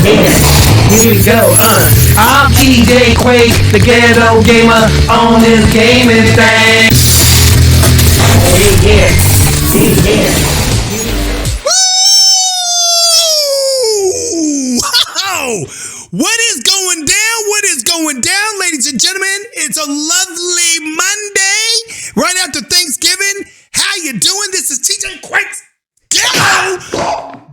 Here we go, I'm TJQUaKe, the ghetto gamer on this gaming thing. Yeah. Woo! What is going down? What is going down, ladies and gentlemen? It's a lovely Monday, right after Thanksgiving. How you doing? This is TJQUaKe's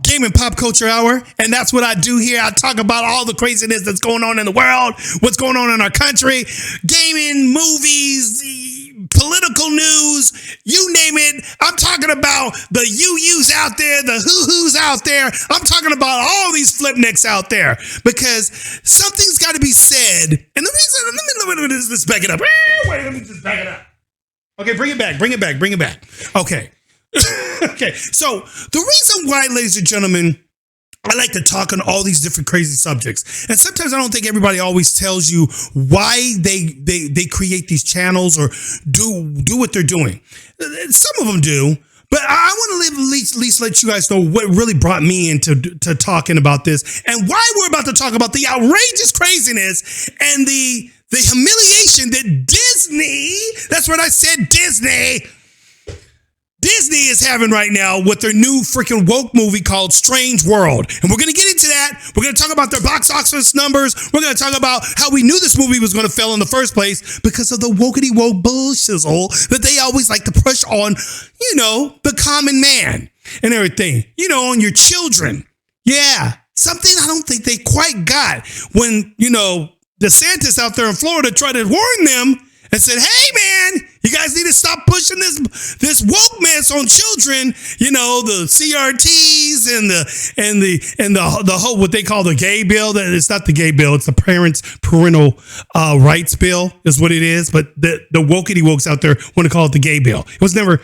Game and Pop Culture Hour, and that's what I do here. I talk about all the craziness that's going on in the world, what's going on in our country, gaming, movies, political news, you name it. I'm talking about the you-yous out there, the who-who's out there. I'm talking about all these flipnicks out there because something's got to be said. And the reason, let me just back it up. Wait, let me just back it up. Okay, bring it back. Okay. Okay, so the reason why, ladies and gentlemen, I like to talk on all these different crazy subjects, and sometimes I don't think everybody always tells you why they create these channels or do what they're doing. Some of them do, but I want to at least let you guys know what really brought me into talking about this and why we're about to talk about the outrageous craziness and the humiliation that Disney, that's what I said, Disney is having right now with their new freaking woke movie called Strange World. And we're going to get into that. We're going to talk about their box office numbers. We're going to talk about how we knew this movie was going to fail in the first place because of the wokety woke bullshizzle that they always like to push on, the common man and everything, on your children. Yeah, something I don't think they quite got when, DeSantis out there in Florida tried to warn them and said, hey, man, you guys need to stop pushing this woke mess on children. The CRTs and the whole, what they call the gay bill. It's not the gay bill. It's the parental rights bill is what it is. But the wokety wokes out there want to call it the gay bill. It's never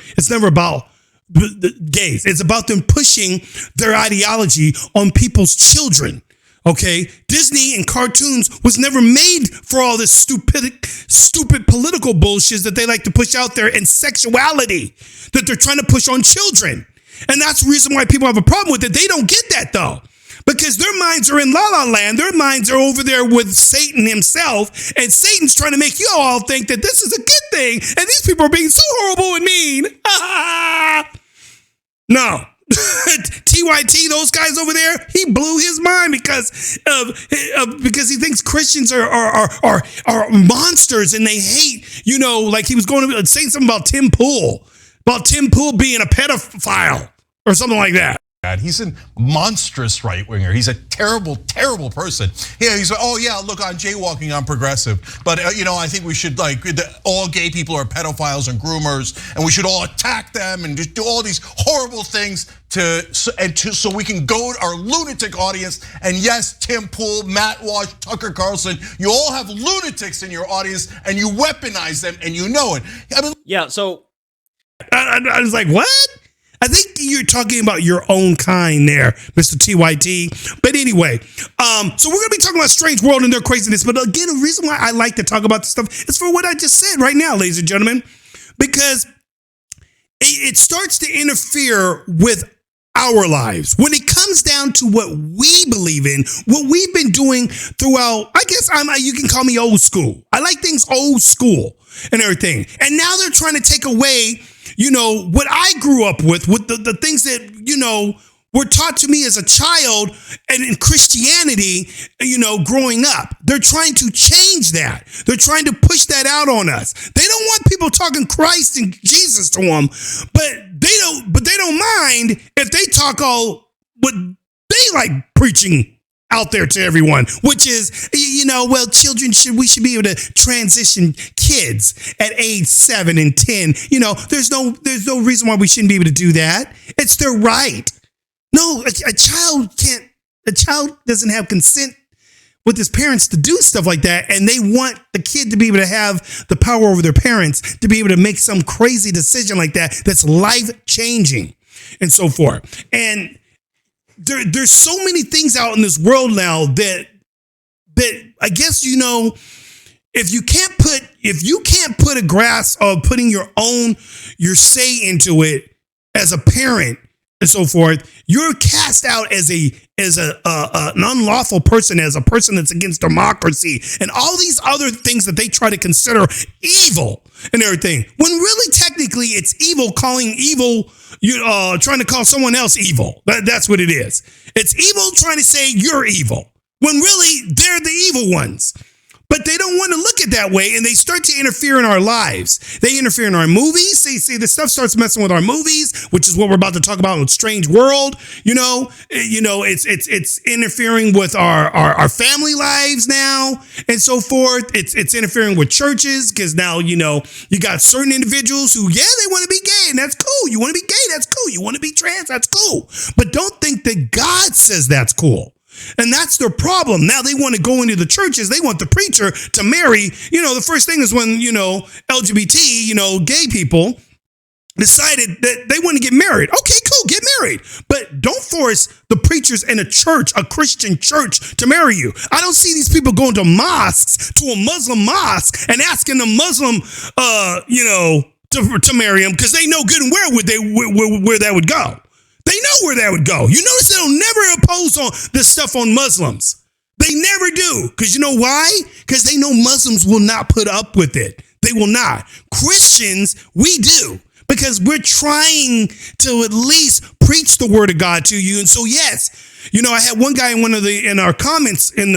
about the gays. It's about them pushing their ideology on people's children. Okay, Disney and cartoons was never made for all this stupid political bullshit that they like to push out there, and sexuality that they're trying to push on children. And that's the reason why people have a problem with it. They don't get that though, because their minds are in La La Land. Their minds are over there with Satan himself, and Satan's trying to make you all think that this is a good thing, and these people are being so horrible and mean. No. TYT, those guys over there, he blew his mind because he thinks Christians are monsters and they hate, like he was going to say something about Tim Pool being a pedophile or something like that. He's a monstrous right-winger. He's a terrible, terrible person. Yeah, he's like, oh yeah, look, I'm jaywalking, I'm progressive. But I think we should all gay people are pedophiles and groomers, and we should all attack them and just do all these horrible things so we can goad our lunatic audience. And yes, Tim Pool, Matt Walsh, Tucker Carlson, you all have lunatics in your audience, and you weaponize them, and you know it. Yeah. So I was like, what? I think you're talking about your own kind there, Mr. TYT. But anyway, so we're going to be talking about Strange World and their craziness. But again, the reason why I like to talk about this stuff is for what I just said right now, ladies and gentlemen, because it starts to interfere with our lives. When it comes down to what we believe in, what we've been doing throughout, I guess you can call me old school. I like things old school and everything. And now they're trying to take away what I grew up with the things that, were taught to me as a child and in Christianity, growing up. They're trying to change that. They're trying to push that out on us. They don't want people talking Christ and Jesus to them, but they don't mind if they talk all what they like preaching out there to everyone, which is, children we should be able to transition kids at age 7 and 10. There's no reason why we shouldn't be able to do that. It's their right. No, a child doesn't have consent with his parents to do stuff like that. And they want the kid to be able to have the power over their parents to be able to make some crazy decision like that. That's life changing and so forth. And there's so many things out in this world now that I guess, if you can't put a grasp of putting your say into it as a parent, and so forth, you're cast out as an unlawful person, as a person that's against democracy, and all these other things that they try to consider evil and everything. When really, technically, it's evil calling evil, trying to call someone else evil. That's what it is. It's evil trying to say you're evil, when really they're the evil ones. But they don't want to look at that way, and they start to interfere in our lives. They interfere in our movies. They see the stuff starts messing with our movies, which is what we're about to talk about with Strange World. It's interfering with our family lives now, and so forth. It's interfering with churches, because now you got certain individuals who, they want to be gay, and that's cool. You want to be gay, that's cool. You want to be trans, that's cool. But don't think that God says that's cool. And that's their problem. Now they want to go into the churches. They want the preacher to marry. The first thing is when, LGBT, gay people decided that they want to get married. Okay, cool, get married. But don't force the preachers in a church, a Christian church, to marry you. I don't see these people going to mosques, to a Muslim mosque, and asking the Muslim, to marry them, because they know good and well where that would go. They know where that would go. You notice they'll never oppose on this stuff on Muslims. They never do. Because you know why? Because they know Muslims will not put up with it. They will not. Christians, we do. Because we're trying to at least preach the word of God to you. And so, yes, I had one guy in the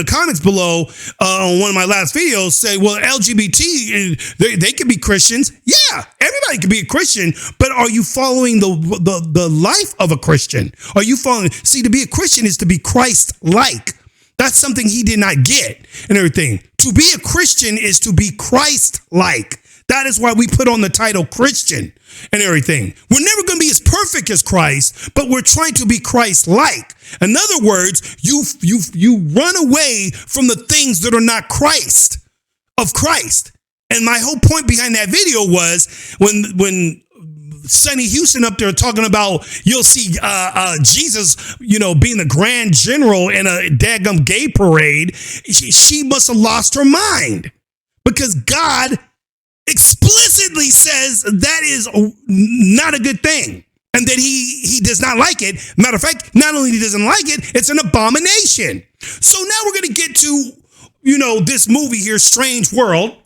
comments below on one of my last videos say, well, LGBT, they could be Christians. Yeah, everybody could be a Christian, but are you following the life of a Christian? Are you following? See, to be a Christian is to be Christ-like. That's something he did not get and everything. To be a Christian is to be Christ-like. That is why we put on the title Christian and everything. We're never going to be as perfect as Christ, but we're trying to be Christ-like. In other words, you run away from the things that are not of Christ. And my whole point behind that video was when Sonny Houston up there talking about, you'll see Jesus, being the grand general in a daggum gay parade. She must have lost her mind, because God explicitly says that is not a good thing, and that he does not like it. Matter of fact, not only he doesn't like it, it's an abomination. So now we're going to get to, this movie here, Strange World.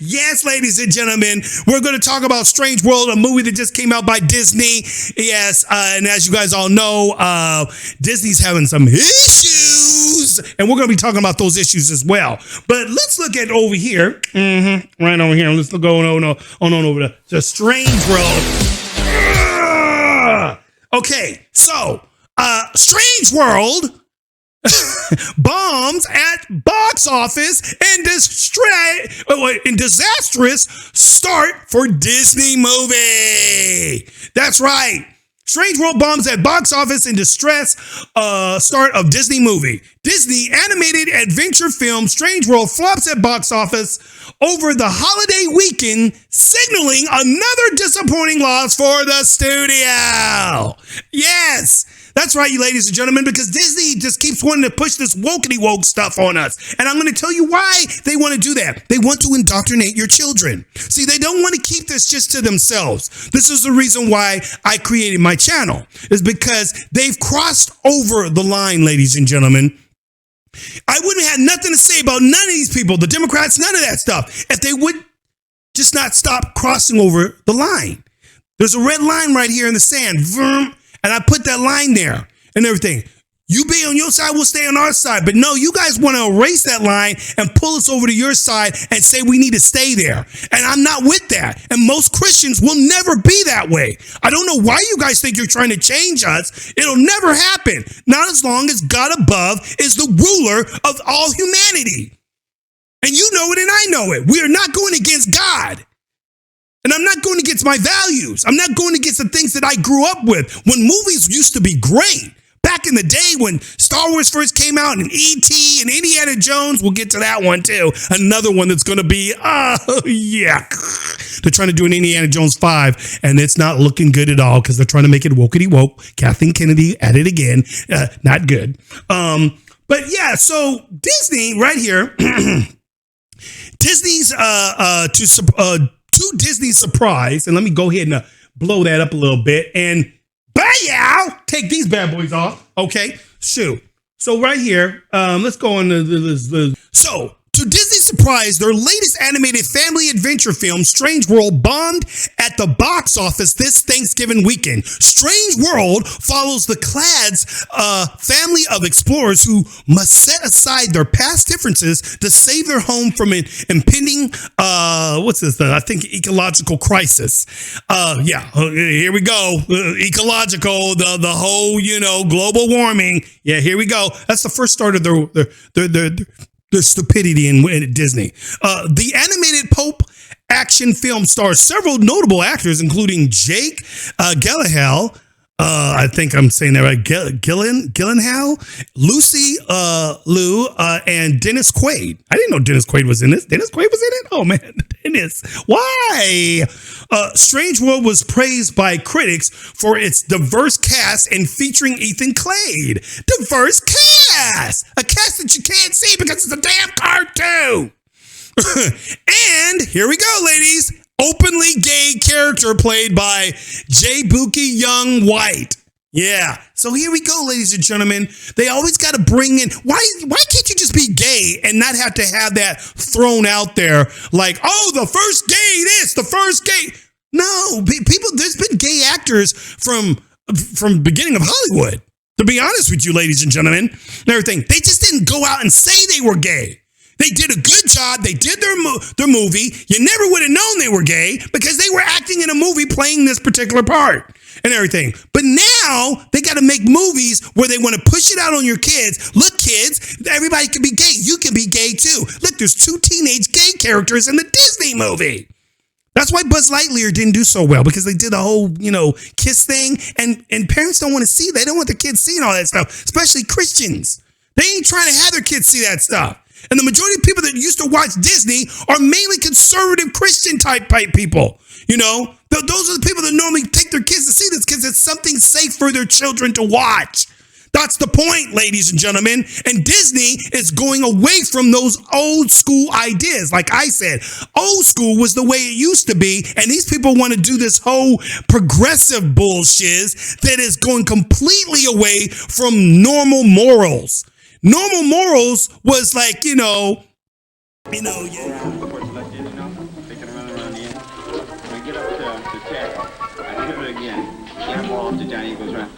Yes, ladies and gentlemen, we're going to talk about Strange World, a movie that just came out by Disney. Yes, and as you guys all know, Disney's having some issues, and we're going to be talking about those issues as well. But let's look at over here, right over here. Let's go on over to Strange World. Okay, so Strange World bombs at box office and disastrous start for Disney movie. That's right. Strange World bombs at box office and distress start of Disney movie. Disney animated adventure film Strange World flops at box office over the holiday weekend, signaling another disappointing loss for the studio. Yes. That's right, you ladies and gentlemen, because Disney just keeps wanting to push this wokey-woke stuff on us. And I'm going to tell you why they want to do that. They want to indoctrinate your children. See, they don't want to keep this just to themselves. This is the reason why I created my channel, is because they've crossed over the line, ladies and gentlemen. I wouldn't have nothing to say about none of these people, the Democrats, none of that stuff, if they would just not stop crossing over the line. There's a red line right here in the sand. Vroom. And I put that line there and everything. You be on your side, we'll stay on our side. But no, you guys want to erase that line and pull us over to your side and say we need to stay there. And I'm not with that. And most Christians will never be that way. I don't know why you guys think you're trying to change us. It'll never happen. Not as long as God above is the ruler of all humanity. And you know it and I know it. We are not going against God. And I'm not going against my values. I'm not going against the things that I grew up with. When movies used to be great, back in the day when Star Wars first came out, and E.T. and Indiana Jones, we'll get to that one too. Another one that's going to be, yeah. They're trying to do an Indiana Jones 5, and it's not looking good at all because they're trying to make it wokety woke. Kathleen Kennedy at it again. Not good. But yeah, so Disney right here, Disney's to Disney's surprise, and let me go ahead and blow that up a little bit, and bam! yeah. Take these bad boys off. Okay, shoot. So right here, let's go on the. So, to Disney's surprise, their latest animated family adventure film, Strange World, bombed at the box office this Thanksgiving weekend. Strange World follows the Clads family of explorers who must set aside their past differences to save their home from an impending, I think ecological crisis. Here we go. Ecological, the whole, global warming. Yeah, here we go. That's the first start of their stupidity in Disney. The animated Pope action film stars several notable actors, including Jake Gyllenhaal. I think I'm saying that right. Gyllenhaal, Lucy Liu, and Dennis Quaid. I didn't know Dennis Quaid was in this. Dennis Quaid was in it? Oh, man. Dennis. Why? Strange World was praised by critics for its diverse cast and featuring Ethan Clade. Diverse cast! A cast that you can't see because it's a damn cartoon. And here we go, ladies. Openly gay character played by Jabuki Young White. Yeah. So here we go, ladies and gentlemen. They always got to bring in. Why can't you just be gay and not have to have that thrown out there like, oh, the first gay this, the first gay. No, people. There's been gay actors from beginning of Hollywood. To be honest with you, ladies and gentlemen, and everything. They just didn't go out and say they were gay. They did a good job. They did their movie. You never would have known they were gay because they were acting in a movie playing this particular part and everything. But now they got to make movies where they want to push it out on your kids. Look, kids, everybody can be gay. You can be gay too. Look, there's 2 teenage gay characters in the Disney movie. That's why Buzz Lightyear didn't do so well, because they did the whole, kiss thing. And parents don't want to see. They don't want their kids seeing all that stuff, especially Christians. They ain't trying to have their kids see that stuff. And the majority of people that used to watch Disney are mainly conservative Christian type people. Those are the people that normally take their kids to see this because it's something safe for their children to watch. That's the point, ladies and gentlemen. And Disney is going away from those old school ideas. Like I said, old school was the way it used to be. And these people want to do this whole progressive bullshit that is going completely away from normal morals. Normal morals was like, yeah. Before selected, they can run around the end. When we get up to tech, I pivot again. Jam ball up to Johnny, goes around.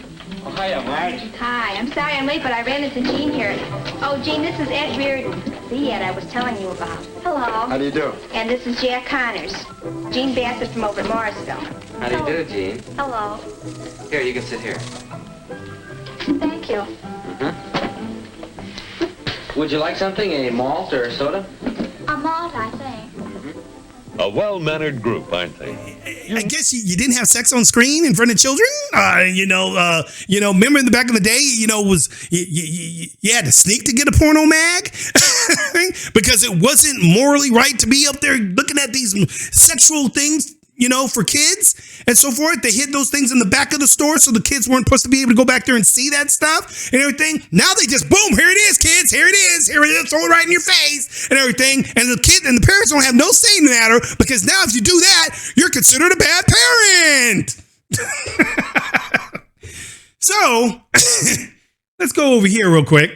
Oh, hiya, Marge. Hi, I'm sorry I'm late, but I ran into Jean here. Oh, Jean, this is Ed Reardon, the Ed I was telling you about. Hello. How do you do? And this is Jack Connors. Jean Bassett from over at Morrisville. How do you do, Jean? Hello. Here, you can sit here. Thank you. Would you like something, a malt or soda? A malt, I think. A well-mannered group, aren't they? I guess you didn't have sex on screen in front of children. Remember in the back of the day, was you had to sneak to get a porno mag because it wasn't morally right to be up there looking at these sexual things, for kids and so forth. They hid those things in the back of the store so the kids weren't supposed to be able to go back there and see that stuff and everything. Now they just, boom, here it is, kids. Here it is. Here it is, throw it right in your face and everything. And the kid and the parents don't have no say in the matter, because now if you do that, you're considered a bad parent. So let's go over here real quick.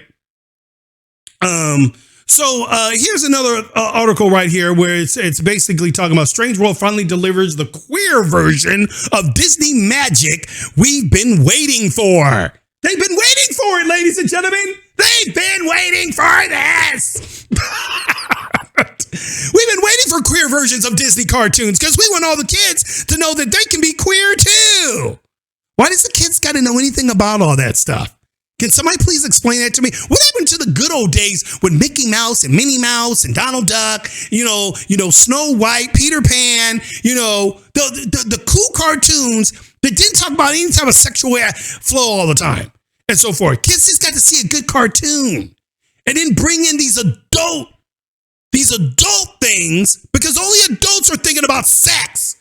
So here's another article right here where it's basically talking about Strange World finally delivers the queer version of Disney magic we've been waiting for. They've been waiting for it, ladies and gentlemen. They've been waiting for this. We've been waiting for queer versions of Disney cartoons because we want all the kids to know that they can be queer too. Why does the kids got to know anything about all that stuff? Can somebody please explain that to me? What happened to the good old days with Mickey Mouse and Minnie Mouse and Donald Duck, Snow White, Peter Pan, the cool cartoons that didn't talk about any type of sexual flow all the time and so forth. Kids just got to see a good cartoon and then bring in these adult things, because only adults are thinking about sex.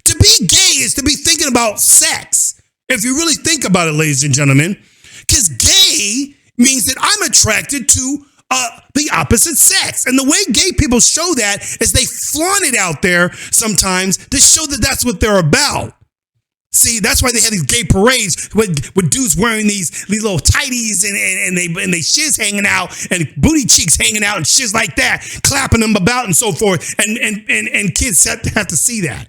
To be gay is to be thinking about sex. If you really think about it, ladies and gentlemen. Because gay means that I'm attracted to the opposite sex. And the way gay people show that is they flaunt it out there sometimes to show that that's what they're about. See, that's why they had these gay parades with dudes wearing these little tighties and they shiz hanging out and booty cheeks hanging out and shiz like that, clapping them about and so forth. And kids have to see that.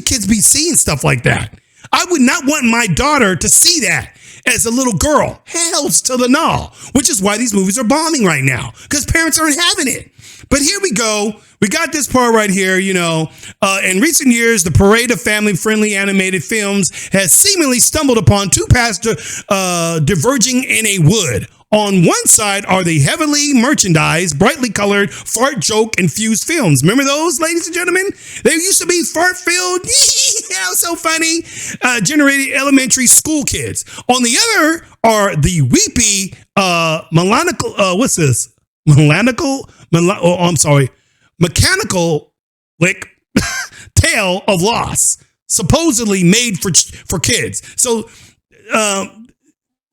Kids be seeing stuff like that. I would not want my daughter to see that as a little girl. Hells to the no, which is why these movies are bombing right now, because parents aren't having it. But here we go. We got this part right here, you know. In recent years, the parade of family-friendly animated films has seemingly stumbled upon two paths diverging in a wood. On one side are the heavily merchandised, brightly colored, fart joke-infused films. Remember those, ladies and gentlemen? They used to be fart-filled, yeah, so funny, generated elementary school kids. On the other are the weepy, mechanical tale of loss, supposedly made for kids. So,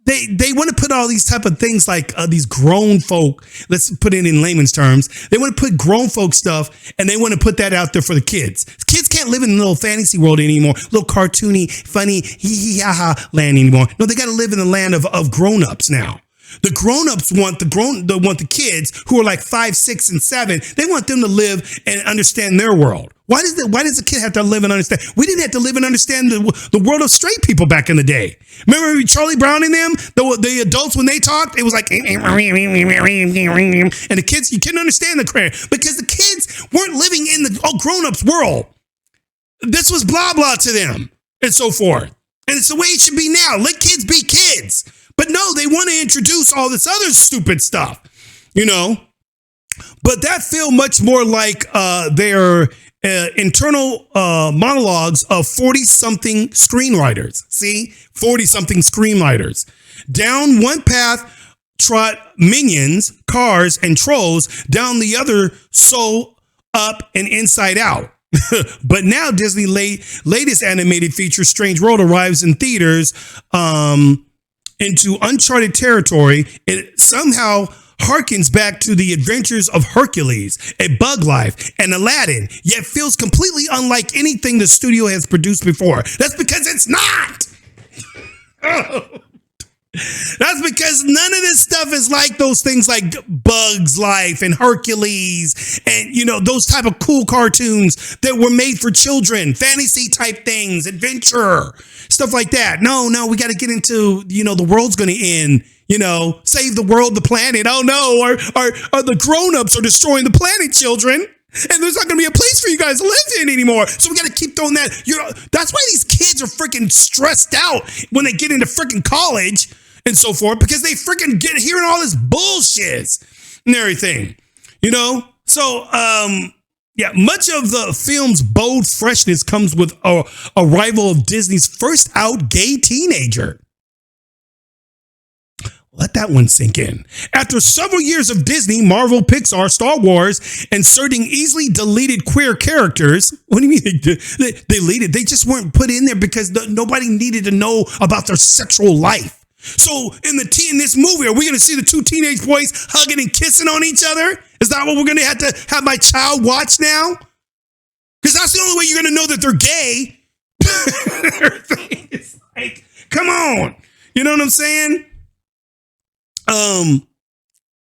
They want to put all these type of things like these grown folk, let's put it in layman's terms. They want to put grown folk stuff and they want to put that out there for the kids. Kids can't live in a little fantasy world anymore, little cartoony, funny, hee-hee-ha-ha land anymore. No, they got to live in the land of grown-ups now. The grown-ups want the kids who are like 5, 6, and 7. They want them to live and understand their world. Why does the kid have to live and understand? We didn't have to live and understand the world of straight people back in the day. Remember Charlie Brown and them? The adults, when they talked, it was like, and the kids, you couldn't understand the crap because the kids weren't living in the grown-ups world. This was blah, blah to them and so forth. And it's the way it should be now. Let kids be kids. But no, they want to introduce all this other stupid stuff, you know. But that feel much more like their internal monologues of 40-something screenwriters. See, 40-something screenwriters. Down one path trot minions, cars, and trolls. Down the other, Soul, Up, and Inside Out. But now Disney's latest animated feature, Strange World, arrives in theaters into uncharted territory. It somehow harkens back to the adventures of Hercules, A Bug Life, and Aladdin, yet feels completely unlike anything the studio has produced before. That's because it's not. That's because none of this stuff is like those things like Bugs Life and Hercules and, you know, those type of cool cartoons that were made for children, fantasy type things, adventure, stuff like that. No, we got to get into, you know, the world's going to end, you know, save the world, the planet. Oh no, or the grown-ups are destroying the planet, children. And there's not going to be a place for you guys to live in anymore. So we got to keep throwing that. That's why these kids are freaking stressed out when they get into freaking college and so forth, because they freaking get hearing all this bullshit and everything, you know? So, yeah, much of the film's bold freshness comes with a arrival of Disney's first out gay teenager. Let that one sink in. After several years of Disney, Marvel, Pixar, Star Wars, inserting easily deleted queer characters. What do you mean they deleted? They just weren't put in there because nobody needed to know about their sexual life. So in this movie, are we going to see the two teenage boys hugging and kissing on each other? Is that what we're going to have my child watch now? Because that's the only way you're going to know that they're gay. It's like, come on. You know what I'm saying?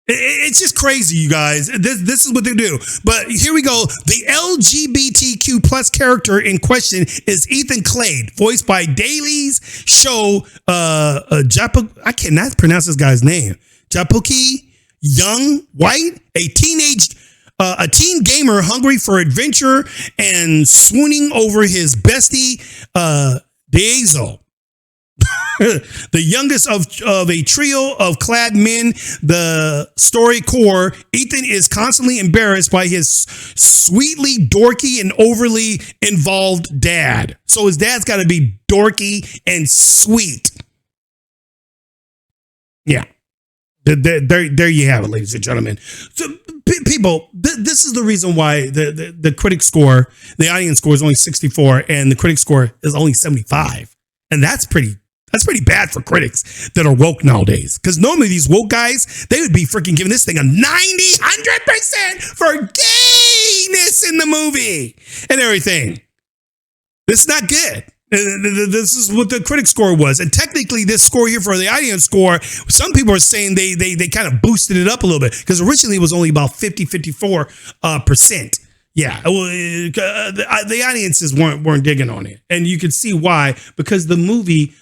It's just crazy, you guys. This is what they do. But here we go. The LGBTQ plus character in question is Ethan Clade, voiced by Daly's show. I cannot pronounce this guy's name. Japuki Young White, a teen gamer hungry for adventure and swooning over his bestie, Daezo. The youngest of a trio of clad men, the story core, Ethan is constantly embarrassed by his sweetly dorky and overly involved dad. So his dad's got to be dorky and sweet. Yeah. There you have it, ladies and gentlemen. So, people, this is the reason why the critic score, the audience score is only 64, and the critic score is only 75, and that's pretty bad for critics that are woke nowadays. Because normally these woke guys, they would be freaking giving this thing a 100% for gayness in the movie and everything. This is not good. This is what the critic score was. And technically this score here for the audience score, some people are saying they kind of boosted it up a little bit, because originally it was only about 54%. Yeah, well, the audiences weren't digging on it. And you can see why, because the movie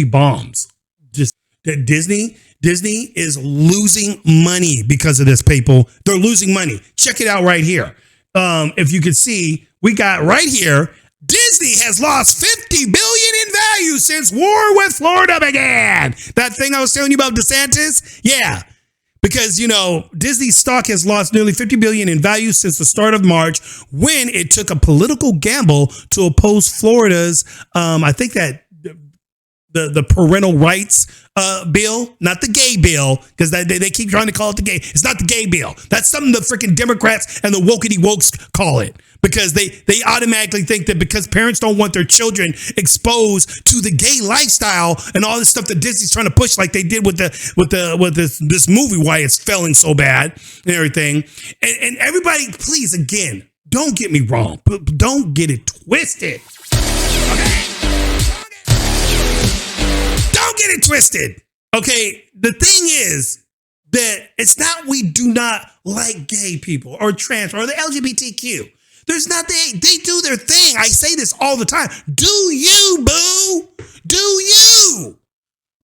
bombs. Just Disney is losing money because of this, people. They're losing money. Check it out right here. If you could see, we got right here, Disney has lost $50 billion in value since war with Florida began. That thing I was telling you about DeSantis? Yeah. Because, Disney stock has lost nearly $50 billion in value since the start of March, when it took a political gamble to oppose Florida's, I think that the parental rights bill, not the gay bill, because they keep trying to call it the gay. It's not the gay bill. That's something the freaking Democrats and the wokey wokes call it, because they automatically think that because parents don't want their children exposed to the gay lifestyle and all this stuff that Disney's trying to push, like they did with this movie, why it's failing so bad and everything. And everybody, please, again, don't get me wrong, but don't get it twisted. Okay. Don't get it twisted. Okay. The thing is that it's not we do not like gay people or trans or the LGBTQ. There's not, they do their thing. I say this all the time. Do you, boo? Do you?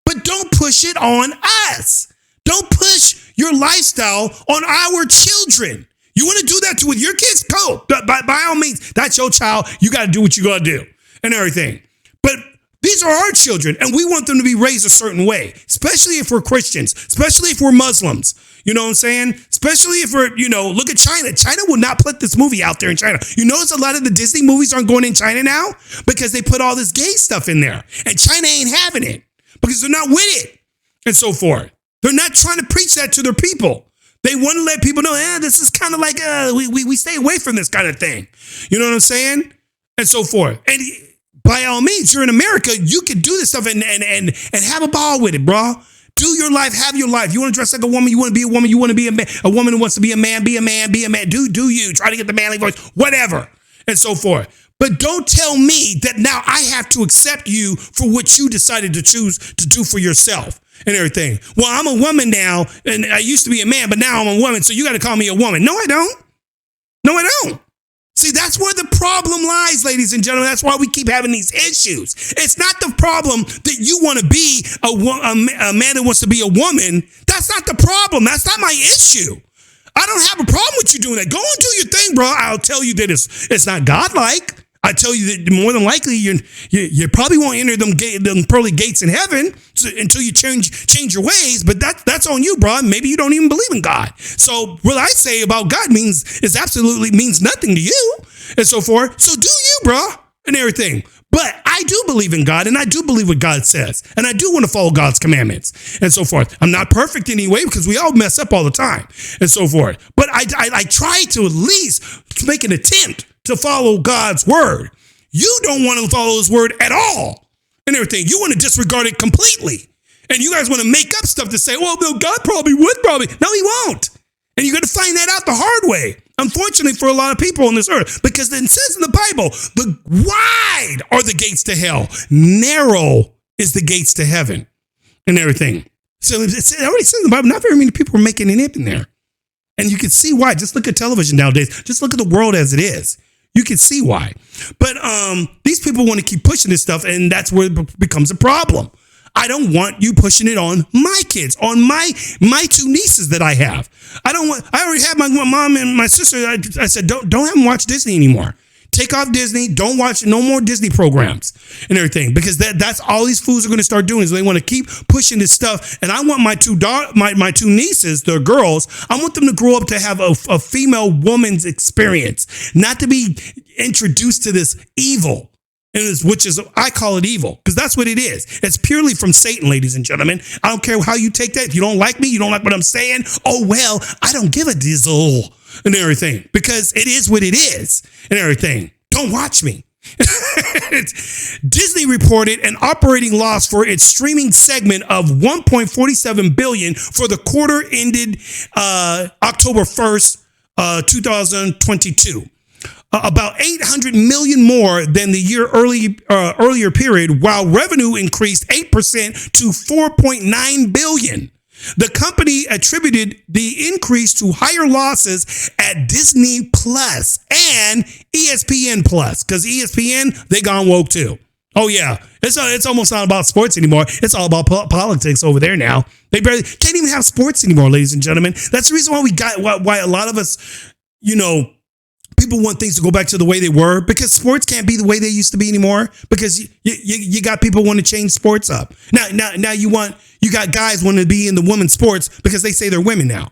But don't push it on us. Don't push your lifestyle on our children. You want to do that with your kids? Go. By all means, that's your child. You got to do what you got to do and everything. But these are our children, and we want them to be raised a certain way, especially if we're Christians, especially if we're Muslims. You know what I'm saying? Especially if we're, look at China. China will not put this movie out there in China. You notice a lot of the Disney movies aren't going in China now because they put all this gay stuff in there, and China ain't having it because they're not with it and so forth. They're not trying to preach that to their people. They want to let people know, this is kind of like, we stay away from this kind of thing. You know what I'm saying? And so forth. And by all means, you're in America, you can do this stuff and have a ball with it, bro. Do your life, have your life. You want to dress like a woman, you want to be a woman, you want to be a man. A woman who wants to be a man, be a man, be a man. Do you. Try to get the manly voice, whatever, and so forth. But don't tell me that now I have to accept you for what you decided to choose to do for yourself and everything. Well, I'm a woman now, and I used to be a man, but now I'm a woman, so you got to call me a woman. No, I don't. No, I don't. See, that's where the problem lies, ladies and gentlemen. That's why we keep having these issues. It's not the problem that you want to be a man that wants to be a woman. That's not the problem. That's not my issue. I don't have a problem with you doing that. Go and do your thing, bro. I'll tell you that it's not godlike. I tell you that more than likely you probably won't enter them pearly gates in heaven until you change your ways. But that's on you, bro. Maybe you don't even believe in God. So what I say about God absolutely means nothing to you and so forth. So do you, bro, and everything. But I do believe in God, and I do believe what God says, and I do want to follow God's commandments and so forth. I'm not perfect anyway, because we all mess up all the time and so forth. But I try to at least make an attempt to follow God's word. You don't want to follow his word at all and everything. You want to disregard it completely. And you guys want to make up stuff to say, well, no, God probably would. No, he won't. And you're going to find that out the hard way, unfortunately, for a lot of people on this earth, because it says in the Bible, the wide are the gates to hell. Narrow is the gates to heaven and everything. So it already says in the Bible, not very many people are making it in there. And you can see why. Just look at television nowadays. Just look at the world as it is. You can see why. But these people want to keep pushing this stuff, and that's where it becomes a problem. I don't want you pushing it on my kids, on my two nieces that I have. I already have my mom and my sister. I said, don't have them watch Disney anymore. Take off Disney. Don't watch no more Disney programs and everything, because that's all these fools are going to start doing is they want to keep pushing this stuff. And I want my two nieces, they're girls. I want them to grow up to have a female woman's experience, not to be introduced to this evil which is, I call it evil, because that's what it is. It's purely from Satan, ladies and gentlemen. I don't care how you take that. If you don't like me, you don't like what I'm saying, oh, well, I don't give a dizzle and everything, because it is what it is and everything. Don't watch me. Disney reported an operating loss for its streaming segment of $1.47 billion for the quarter ended October 1st, 2022. About 800 million more than the year earlier period, while revenue increased 8% to 4.9 billion. The company attributed the increase to higher losses at Disney Plus and ESPN Plus, because ESPN, they gone woke too. Oh yeah, it's almost not about sports anymore. It's all about politics over there now. They barely can't even have sports anymore, ladies and gentlemen. That's the reason why a lot of us, people want things to go back to the way they were, because sports can't be the way they used to be anymore, because you got people want to change sports up. Now you got guys wanting to be in the women's sports because they say they're women now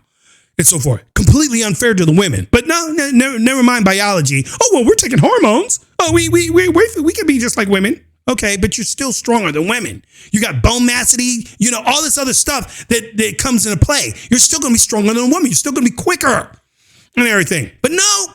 and so forth. Completely unfair to the women. But never mind biology. Oh, well, we're taking hormones. Oh, we can be just like women. Okay, but you're still stronger than women. You got bone massity, all this other stuff that comes into play. You're still going to be stronger than a woman. You're still going to be quicker and everything. But no.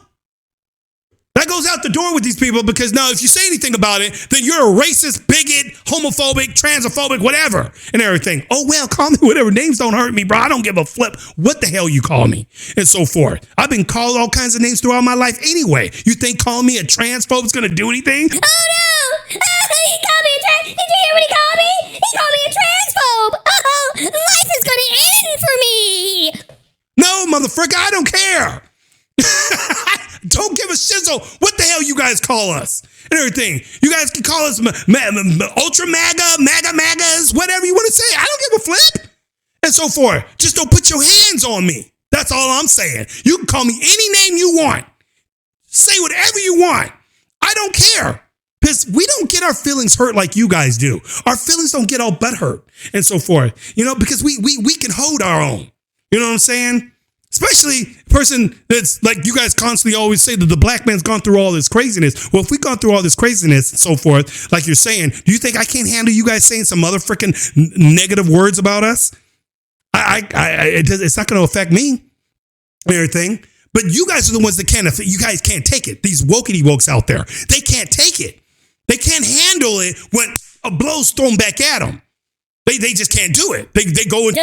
That goes out the door with these people, because now if you say anything about it, then you're a racist, bigot, homophobic, transphobic, whatever, and everything. Oh, well, call me whatever. Names don't hurt me, bro. I don't give a flip what the hell you call me, and so forth. I've been called all kinds of names throughout my life anyway. You think calling me a transphobe is going to do anything? Oh, no! He called me a transphobe. Did you hear what he called me? He called me a transphobe. Oh, life is going to end for me. No, motherfucker, I don't care. Don't give a shizzle what the hell you guys call us and everything. You guys can call us ultra magas, whatever you want to say. I don't give a flip and so forth. Just don't put your hands on me. That's all I'm saying. You can call me any name you want. Say whatever you want. I don't care, because we don't get our feelings hurt like you guys do. Our feelings don't get all butt hurt and so forth, because we can hold our own. You know what I'm saying? Especially a person that's like, you guys constantly always say that the black man's gone through all this craziness. Well, if we've gone through all this craziness and so forth, like you're saying, do you think I can't handle you guys saying some other freaking negative words about us? It's not going to affect me and everything. But you guys are the ones that can't. You guys can't take it. These wokey wokes out there, they can't take it. They can't handle it when a blow's thrown back at them. They just can't do it. They go and.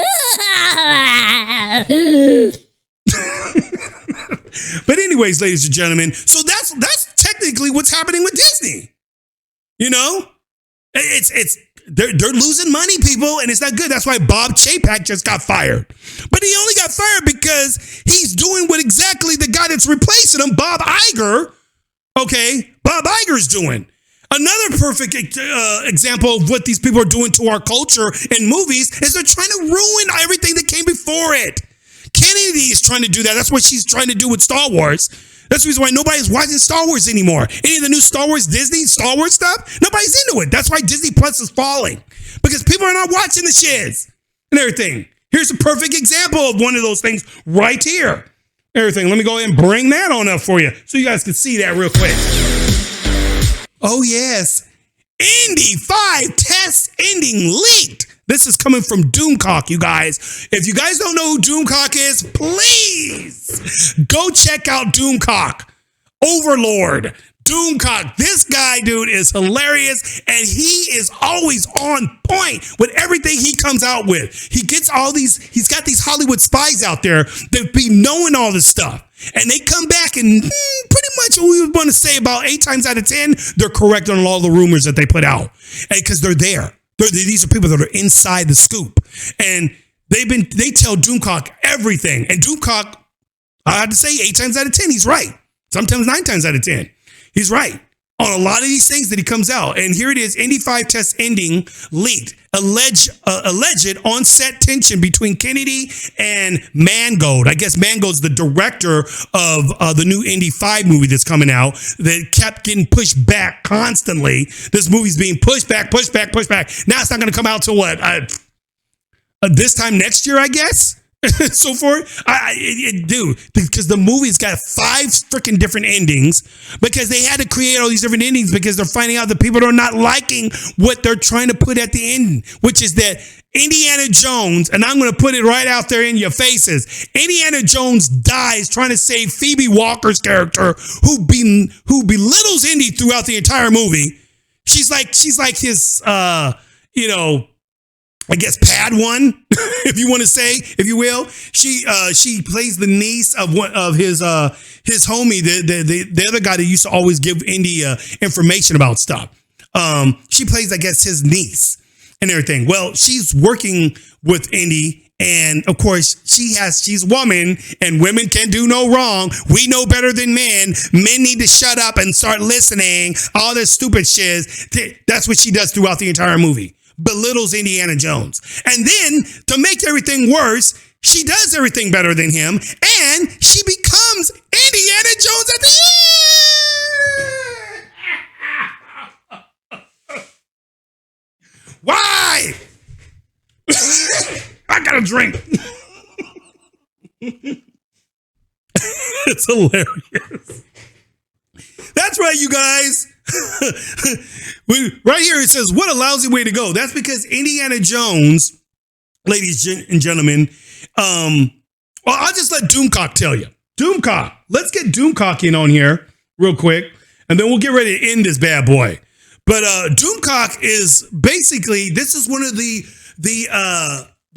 But anyways, ladies and gentlemen, so that's technically what's happening with Disney. They're losing money, people, and it's not good. That's why Bob Chapek just got fired. But he only got fired because he's doing what exactly the guy that's replacing him, Bob Iger. Okay, Bob Iger's doing. Another perfect example of what these people are doing to our culture in movies is they're trying to ruin everything that came before it. Kennedy is trying to do that. That's what she's trying to do with Star Wars. That's the reason why nobody's watching Star Wars anymore. Any of the new Star Wars, Disney, Star Wars stuff, nobody's into it. That's why Disney Plus is falling, because people are not watching the shiz and everything. Here's a perfect example of one of those things right here. Everything. Let me go ahead and bring that on up for you so you guys can see that real quick. Oh, yes. Indy 5 test ending leaked. This is coming from TJQUaKe, you guys. If you guys don't know who TJQUaKe is, please go check out TJQUaKe. Overlord. TJQUaKe. This guy, dude, is hilarious, and he is always on point with everything he comes out with. He's got these Hollywood spies out there that be knowing all this stuff. And they come back and pretty much what we would want to say about 8 times out of 10, they're correct on all the rumors that they put out. Because they're there. These are people that are inside the scoop. And they tell TJQUaKe everything. And TJQUaKe, I have to say 8 times out of 10, he's right. Sometimes 9 times out of 10. He's right on a lot of these things that he comes out. And here it is, Indy 5 test ending leaked. Alleged on-set tension between Kennedy and Mangold. I guess Mangold's the director of the new Indy 5 movie that's coming out that kept getting pushed back constantly. This movie's being pushed back. Now it's not going to come out till what? This time next year, I guess? so forth. Dude, because the movie's got 5 freaking different endings because they had to create all these different endings because they're finding out that people are not liking what they're trying to put at the end, which is that Indiana Jones, and I'm going to put it right out there in your faces, Indiana Jones dies trying to save Phoebe Walker's character who belittles Indy throughout the entire movie. She's like his, I guess Padawan, if you want to say, if you will. She plays the niece of one of his homie, the other guy that used to always give Indy information about stuff. She plays, I guess, his niece and everything. Well, she's working with Indy, and of course, she's a woman, and women can do no wrong. We know better than men. Men need to shut up and start listening. All this stupid shit. That's what she does throughout the entire movie. Belittles Indiana Jones. And then to make everything worse, she does everything better than him, and she becomes Indiana Jones at the end. Why? I got a drink. It's hilarious. That's right, you guys. Right here it says, what a lousy way to go. That's because Indiana Jones, ladies and gentlemen, well, I'll just let Doomcock tell you. Doomcock, let's get Doomcock in on here real quick, and then we'll get ready to end this bad boy. But Doomcock is basically, this is one of the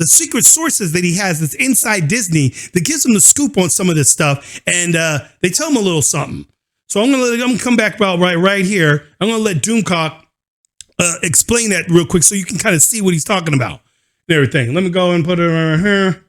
secret sources that he has that's inside Disney that gives him the scoop on some of this stuff, and they tell him a little something. So I'm gonna come back about right here. I'm gonna let Doomcock explain that real quick so you can kind of see what he's talking about and everything. Let me go and put it right here.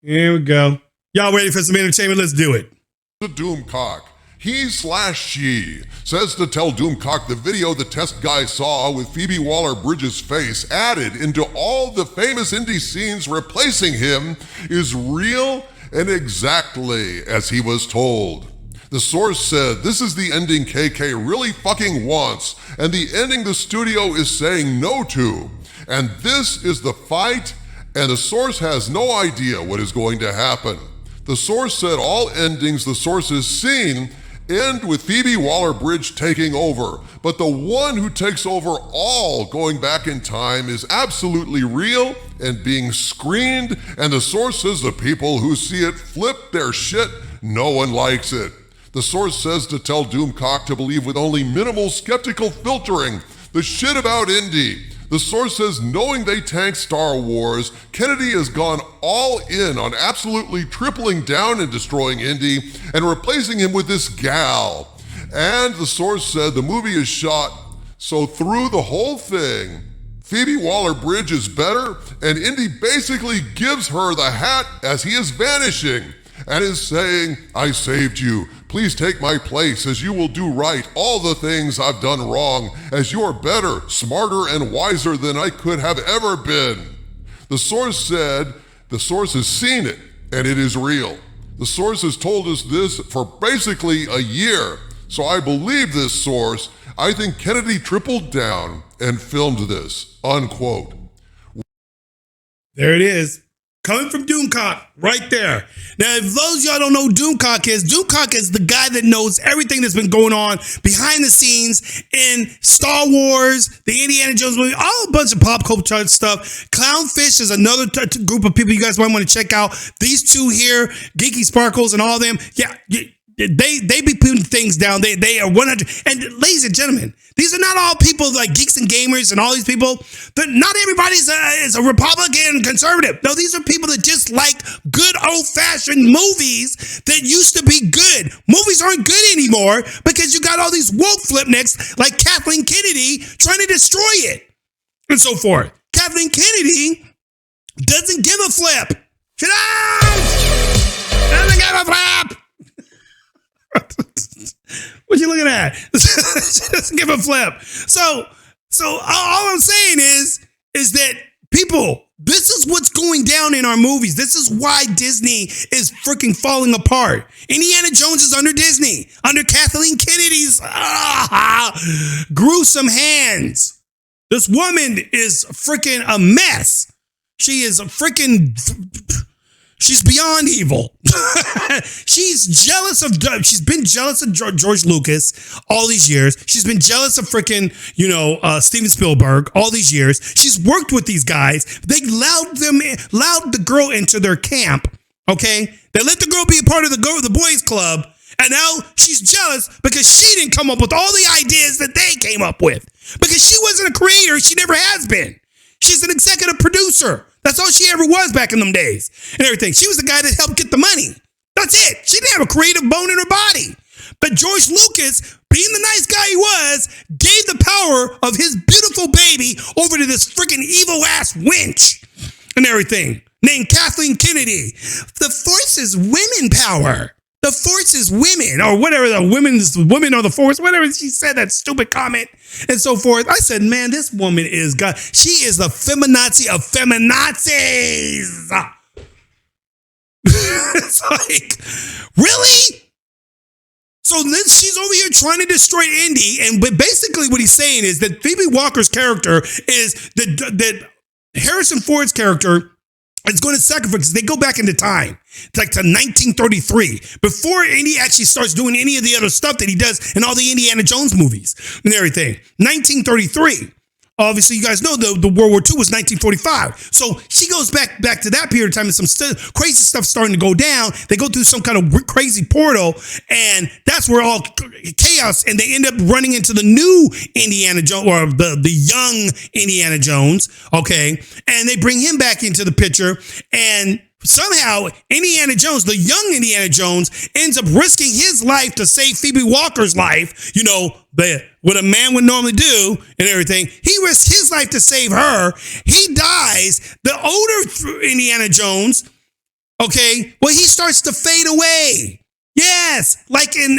Here we go. Y'all ready for some entertainment? Let's do it. The Doomcock. He/she says to tell Doomcock the video the test guy saw with Phoebe Waller-Bridge's face added into all the famous indie scenes replacing him is real and exactly as he was told. The source said, this is the ending KK really fucking wants, and the ending the studio is saying no to. And this is the fight, and the source has no idea what is going to happen. The source said all endings the source has seen end with Phoebe Waller-Bridge taking over, but the one who takes over all going back in time is absolutely real and being screened, and the source says the people who see it flip their shit. No one likes it. The source says to tell Doomcock to believe with only minimal skeptical filtering the shit about Indy. The source says knowing they tanked Star Wars, Kennedy has gone all in on absolutely tripling down and destroying Indy and replacing him with this gal. And the source said the movie is shot so through the whole thing, Phoebe Waller-Bridge is better, and Indy basically gives her the hat as he is vanishing and is saying, I saved you. Please take my place as you will do right all the things I've done wrong, as you are better, smarter, and wiser than I could have ever been. The source said the source has seen it, and it is real. The source has told us this for basically a year, so I believe this source. I think Kennedy tripled down and filmed this, unquote. There it is. Coming from Doomcock, right there. Now, if those of y'all don't know who Doomcock is the guy that knows everything that's been going on behind the scenes in Star Wars, the Indiana Jones movie, all a bunch of pop culture stuff. Clownfish is another group of people you guys might want to check out. These two here, Geeky Sparkles and all them, yeah, they be putting things down. They are 100. And ladies and gentlemen, these are not all people like geeks and gamers and all these people. Not everybody's is a Republican conservative. No, these are people that just like good old-fashioned movies that used to be good. Movies aren't good anymore because you got all these woke flipnicks like Kathleen Kennedy trying to destroy it and so forth. Kathleen Kennedy doesn't give a flip. She doesn't give a flip. What you looking at? She doesn't give a flip. So all I'm saying is that people, this is what's going down in our movies. This is why Disney is freaking falling apart. Indiana Jones is under Disney, under Kathleen Kennedy's gruesome hands. This woman is freaking a mess. She is a freaking She's beyond evil. She's been jealous of George Lucas all these years. She's been jealous of freaking, Steven Spielberg all these years. She's worked with these guys. They allowed the girl into their camp. Okay. They let the girl be a part of the boys club. And now she's jealous because she didn't come up with all the ideas that they came up with. Because she wasn't a creator. She never has been. She's an executive producer. That's all she ever was back in them days and everything. She was the guy that helped get the money. That's it. She didn't have a creative bone in her body. But George Lucas, being the nice guy he was, gave the power of his beautiful baby over to this freaking evil ass wench and everything named Kathleen Kennedy. The force is women power. The force is women, or whatever, the women are the force, whatever she said, that stupid comment and so forth. I said, man, this woman is God. She is the feminazi of feminazis. It's like, really? So then she's over here trying to destroy Indy, but basically what he's saying is that Phoebe Walker's character is that Harrison Ford's character is going to sacrifice. They go back into time, like to 1933, before Indy actually starts doing any of the other stuff that he does in all the Indiana Jones movies and everything. 1933. Obviously, you guys know the World War II was 1945. So she goes back to that period of time, and some crazy stuff starting to go down. They go through some kind of crazy portal, and that's where all chaos, and they end up running into the new Indiana Jones, or the young Indiana Jones, okay? And they bring him back into the picture, and somehow Indiana Jones, the young Indiana Jones, ends up risking his life to save Phoebe Walker's life, what a man would normally do and everything. He risks his life to save her. He dies. The older Indiana Jones, okay, well, he starts to fade away. Yes, like in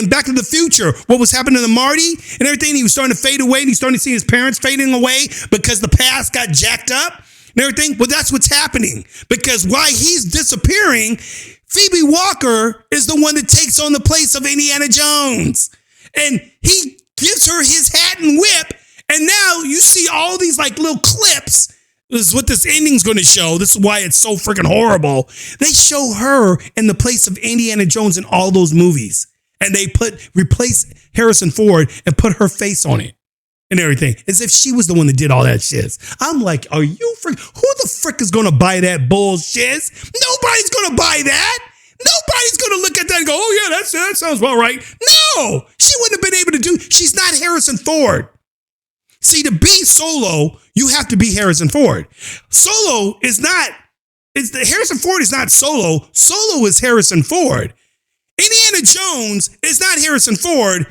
Back to the Future, what was happening to Marty and everything, he was starting to fade away, and he's starting to see his parents fading away because the past got jacked up and everything. Well, that's what's happening, because while he's disappearing, Phoebe Walker is the one that takes on the place of Indiana Jones. And he gives her his hat and whip. And now you see all these like little clips. This is what this ending's going to show. This is why it's so freaking horrible. They show her in the place of Indiana Jones in all those movies. And they replace Harrison Ford and put her face on it and everything, as if she was the one that did all that shit. I'm like, who the frick is going to buy that bullshit? Nobody's going to buy that. Nobody's going to look at that and go, oh, yeah, that sounds about right. No, she wouldn't have been able to do. She's not Harrison Ford. See, to be Solo, you have to be Harrison Ford. Harrison Ford is not Solo. Solo is Harrison Ford. Indiana Jones is not Harrison Ford.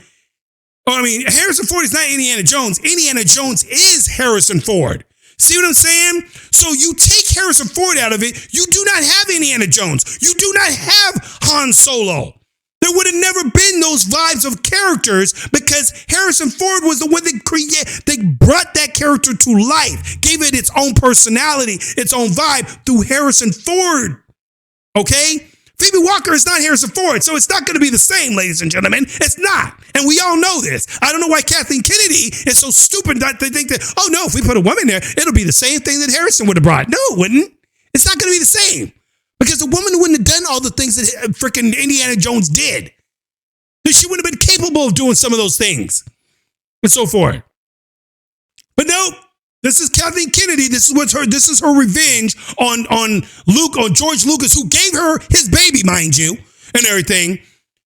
Harrison Ford is not Indiana Jones. Indiana Jones is Harrison Ford. See what I'm saying? So you take Harrison Ford out of it, you do not have Indiana Jones. You do not have Han Solo. There would have never been those vibes of characters, because Harrison Ford was the one that they brought that character to life, gave it its own personality, its own vibe through Harrison Ford. Okay? Phoebe Walker is not Harrison Ford, so it's not going to be the same, ladies and gentlemen. It's not. And we all know this. I don't know why Kathleen Kennedy is so stupid that they think that, oh no, if we put a woman there, it'll be the same thing that Harrison would have brought. No, it wouldn't. It's not going to be the same. Because the woman wouldn't have done all the things that freaking Indiana Jones did. She wouldn't have been capable of doing some of those things. And so forth. But no, this is Kathleen Kennedy. This is her revenge on George Lucas, who gave her his baby, mind you, and everything.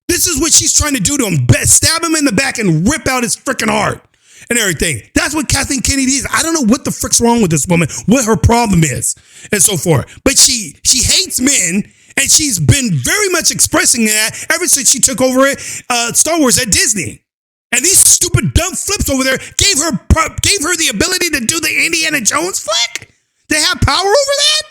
This is what she's trying to do to him. Stab him in the back and rip out his freaking heart and everything. That's what Kathleen Kennedy is. I don't know what the frick's wrong with this woman, what her problem is, and so forth. But she hates men, and she's been very much expressing that ever since she took over Star Wars at Disney. And these stupid dumb flips over there gave her the ability to do the Indiana Jones flick? They have power over that?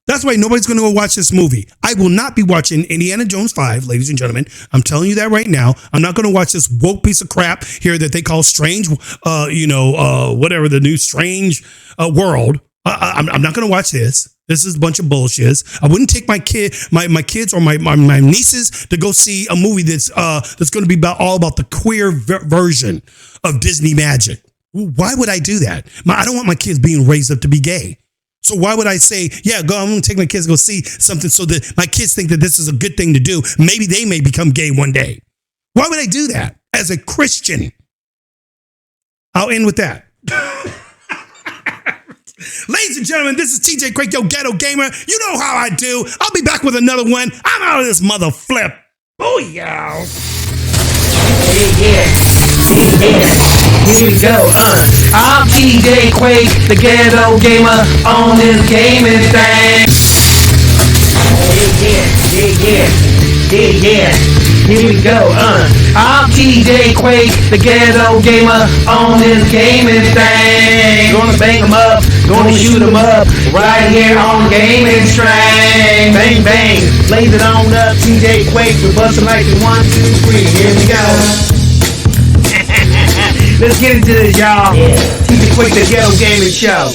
That's why nobody's going to go watch this movie. I will not be watching Indiana Jones 5, ladies and gentlemen. I'm telling you that right now. I'm not going to watch this woke piece of crap here that they call Strange, whatever, the new Strange World. I'm not going to watch this. This is a bunch of bullshit. I wouldn't take my kids or my nieces to go see a movie that's going to be all about the queer version of Disney magic. Why would I do that? I don't want my kids being raised up to be gay. So why would I say, yeah, go, I'm gonna take my kids to go see something so that my kids think that this is a good thing to do. Maybe they may become gay one day. Why would I do that as a Christian? I'll end with that. Ladies and gentlemen, this is TJQUaKe, your ghetto gamer. You know how I do. I'll be back with another one. I'm out of this mother flip. Oh, yeah. Yeah. Here we go, I'm TJQUaKe, the ghetto gamer on this gaming thing. Yeah. Here we go, I'm TJQUaKe, the ghetto gamer on this gaming thing. Gonna bang 'em up, gonna shoot 'em up, right here on Gaming Train. Bang, bang, blaze it on up, TJQUaKe, we're busting like 1, 2, 3, here we go. Let's get into this, y'all. TJQUaKe, the ghetto gaming show.